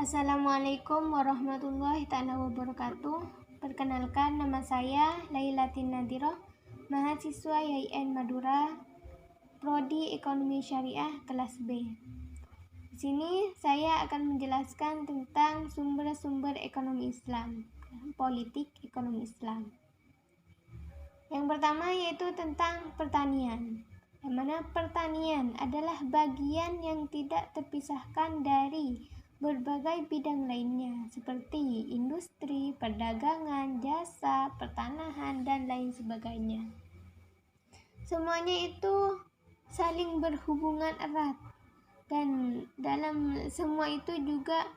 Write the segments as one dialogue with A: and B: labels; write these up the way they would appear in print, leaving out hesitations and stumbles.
A: Assalamualaikum warahmatullahi wabarakatuh. Perkenalkan, nama saya Lailatin Nadhiroh, mahasiswa YIN Madura, Prodi Ekonomi Syariah kelas B. Di sini saya akan menjelaskan tentang sumber-sumber ekonomi Islam, politik ekonomi Islam. Yang pertama yaitu tentang pertanian, yang mana pertanian adalah bagian yang tidak terpisahkan dari berbagai bidang lainnya seperti industri, perdagangan, jasa, pertanahan, dan lain sebagainya. Semuanya itu saling berhubungan erat, dan dalam semua itu juga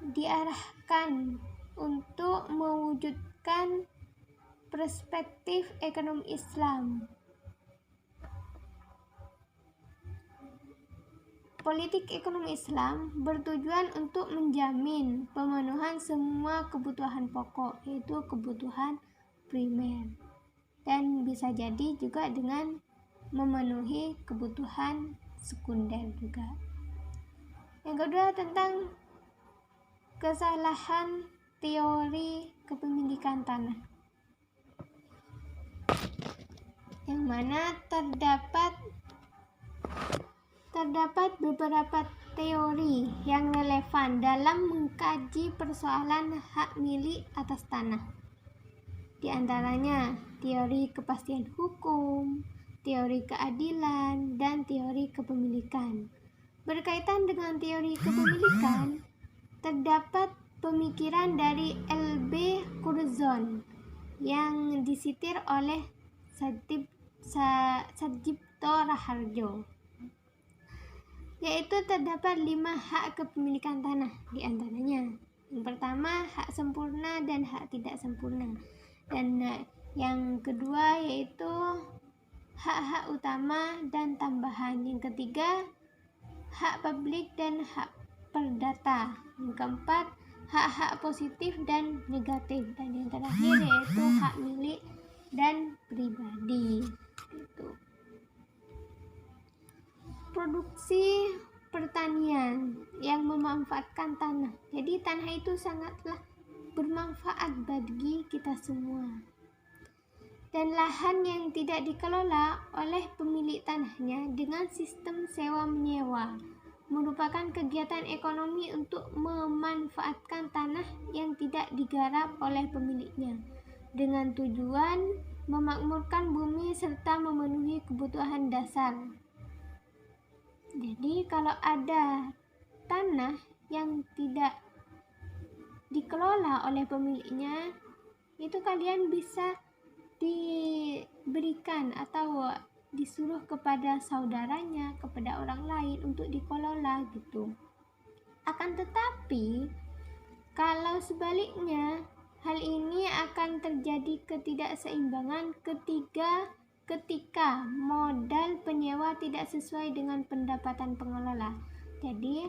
A: diarahkan untuk mewujudkan perspektif ekonomi Islam. Politik ekonomi Islam bertujuan untuk menjamin pemenuhan semua kebutuhan pokok, yaitu kebutuhan primer, dan bisa jadi juga dengan memenuhi kebutuhan sekunder juga. Yang kedua tentang kesalahan teori kepemilikan tanah, yang mana terdapat beberapa teori yang relevan dalam mengkaji persoalan hak milik atas tanah. Di antaranya teori kepastian hukum, teori keadilan, dan teori kepemilikan. Berkaitan dengan teori kepemilikan, terdapat pemikiran dari L.B. Curzon yang disitir oleh Sadjipto Raharjo, yaitu terdapat 5 hak kepemilikan tanah. Di antaranya yang pertama hak sempurna dan hak tidak sempurna, dan yang kedua yaitu hak-hak utama dan tambahan, yang ketiga hak publik dan hak perdata, yang keempat hak-hak positif dan negatif, dan yang terakhir yaitu hak milik dan pribadi. Produksi pertanian yang memanfaatkan tanah. Jadi tanah itu sangatlah bermanfaat bagi kita semua. Dan lahan yang tidak dikelola oleh pemilik tanahnya dengan sistem sewa-menyewa merupakan kegiatan ekonomi untuk memanfaatkan tanah yang tidak digarap oleh pemiliknya dengan tujuan memakmurkan bumi serta memenuhi kebutuhan dasar. Jadi kalau ada tanah yang tidak dikelola oleh pemiliknya, itu kalian bisa diberikan atau disuruh kepada saudaranya, kepada orang lain untuk dikelola gitu. Akan tetapi kalau sebaliknya, hal ini akan terjadi ketidakseimbangan ketika modal penyewa tidak sesuai dengan pendapatan pengelola. Jadi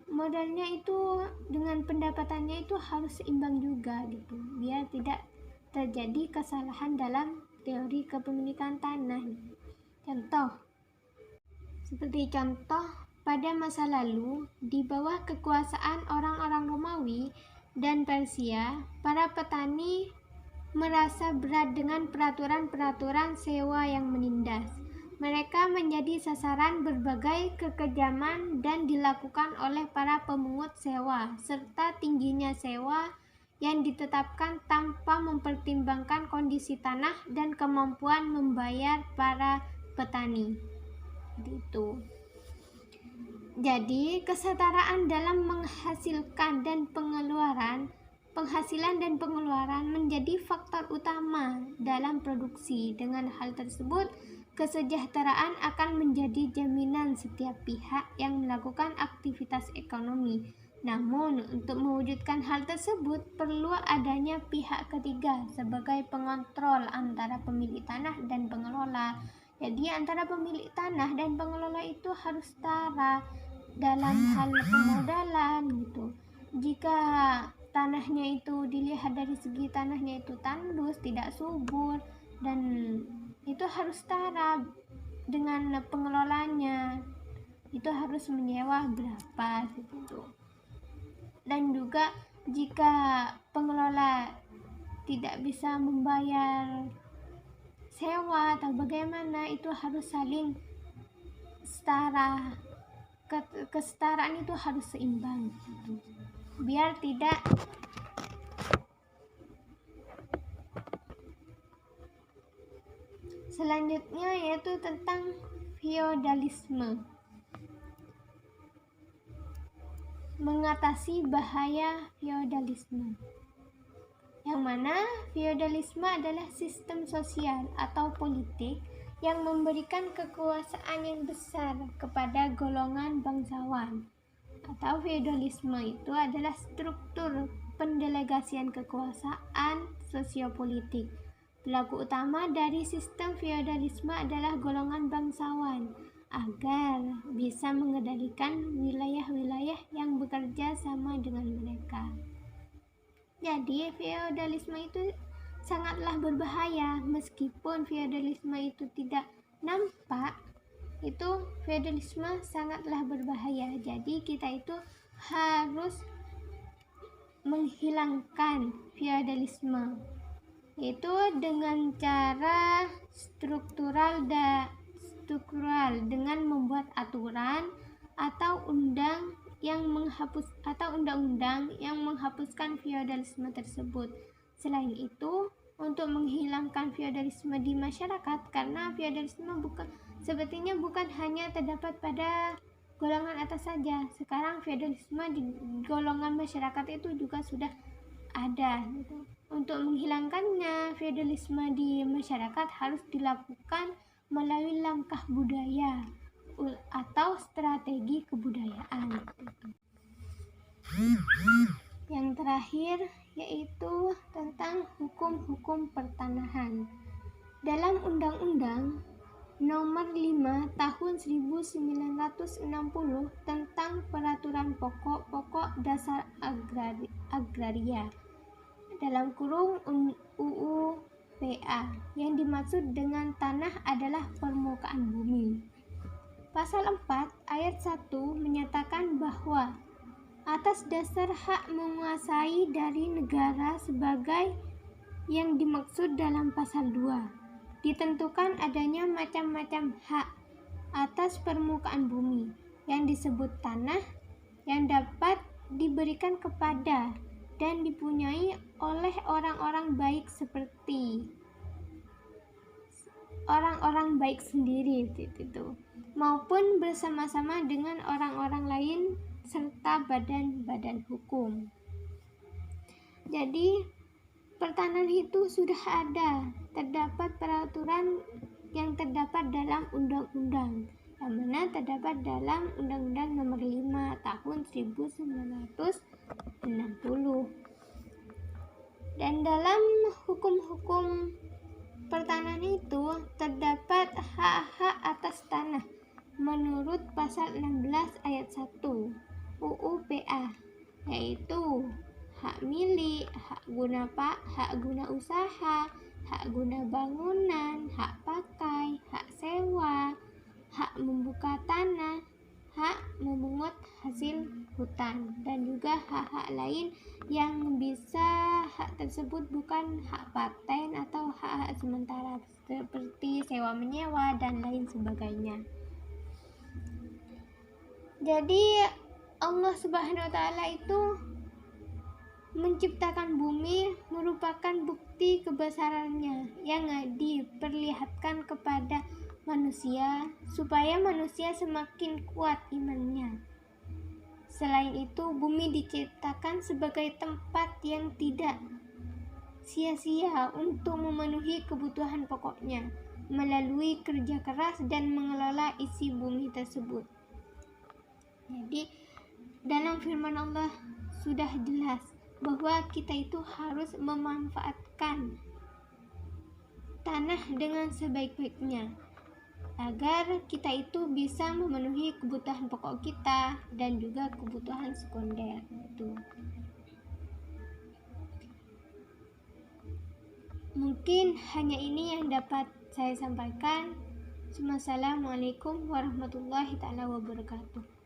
A: modalnya itu dengan pendapatannya itu harus seimbang juga gitu, biar tidak terjadi kesalahan dalam teori kepemilikan tanah. Contoh pada masa lalu di bawah kekuasaan orang-orang Romawi dan Persia, para petani merasa berat dengan peraturan-peraturan sewa yang menindas. Mereka menjadi sasaran berbagai kekejaman dan dilakukan oleh para pemungut sewa, serta tingginya sewa yang ditetapkan tanpa mempertimbangkan kondisi tanah dan kemampuan membayar para petani. Gitu. Jadi, kesetaraan dalam penghasilan dan pengeluaran menjadi faktor utama dalam produksi. Dengan hal tersebut, kesejahteraan akan menjadi jaminan setiap pihak yang melakukan aktivitas ekonomi. Namun, untuk mewujudkan hal tersebut, perlu adanya pihak ketiga sebagai pengontrol antara pemilik tanah dan pengelola. Jadi, antara pemilik tanah dan pengelola itu harus setara dalam hal pemodalan gitu. Jika tanahnya itu dilihat dari segi tanahnya itu tandus, tidak subur, dan itu harus setara dengan pengelolanya, itu harus menyewa berapa gitu. Dan juga jika pengelola tidak bisa membayar sewa atau bagaimana, itu harus saling setara. Kesetaraan itu harus seimbang gitu. Biar tidak selanjutnya yaitu tentang feodalisme. Mengatasi bahaya feodalisme. Yang mana feodalisme adalah sistem sosial atau politik yang memberikan kekuasaan yang besar kepada golongan bangsawan. Atau feodalisme itu adalah struktur pendelegasian kekuasaan sosiopolitik. Pelaku utama dari sistem feodalisme adalah golongan bangsawan agar bisa mengendalikan wilayah-wilayah yang bekerja sama dengan mereka. Jadi feodalisme itu sangatlah berbahaya. Meskipun feodalisme itu tidak nampak, itu feodalisme sangatlah berbahaya. Jadi kita itu harus menghilangkan feodalisme, yaitu dengan cara struktural dengan membuat aturan atau undang-undang yang menghapuskan feodalisme tersebut. Selain itu, untuk menghilangkan feodalisme di masyarakat, karena feodalisme sepertinya bukan hanya terdapat pada golongan atas saja. Sekarang feodalisme di golongan masyarakat itu juga sudah ada gitu. Untuk menghilangkannya, feodalisme di masyarakat harus dilakukan melalui langkah budaya atau strategi kebudayaan. Yang terakhir yaitu tentang hukum-hukum pertanahan. Dalam Undang-Undang Nomor 5 Tahun 1960 tentang Peraturan Pokok Dasar Agraria dalam kurung UU PA, yang dimaksud dengan tanah adalah permukaan bumi. Pasal 4 ayat 1 menyatakan bahwa atas dasar hak menguasai dari negara sebagai yang dimaksud dalam pasal 2, ditentukan adanya macam-macam hak atas permukaan bumi yang disebut tanah yang dapat diberikan kepada dan dipunyai oleh orang-orang baik seperti orang-orang baik sendiri itu, maupun bersama-sama dengan orang-orang lain serta badan-badan hukum. Jadi pertanahan itu sudah ada, terdapat peraturan yang terdapat dalam undang-undang, yang mana terdapat dalam Undang-Undang Nomor 5 Tahun 1960. Dan dalam hukum-hukum pertanahan itu terdapat hak-hak atas tanah menurut pasal 16 ayat 1 UU PA, yaitu hak milik, hak guna usaha, hak guna bangunan, hak pakai, hak sewa, hak membuka tanah, hak memungut hasil hutan, dan juga hak-hak lain yang bisa hak tersebut bukan hak paten atau hak-hak sementara seperti sewa menyewa dan lain sebagainya. Jadi Allah Subhanahu wa Ta'ala itu menciptakan bumi merupakan bukti kebesarannya yang diperlihatkan kepada manusia supaya manusia semakin kuat imannya. Selain itu, bumi diciptakan sebagai tempat yang tidak sia-sia untuk memenuhi kebutuhan pokoknya melalui kerja keras dan mengelola isi bumi tersebut. Jadi dalam firman Allah sudah jelas bahwa kita itu harus memanfaatkan tanah dengan sebaik-baiknya agar kita itu bisa memenuhi kebutuhan pokok kita dan juga kebutuhan sekunder itu. Mungkin hanya ini yang dapat saya sampaikan. Wassalamualaikum warahmatullahi wabarakatuh.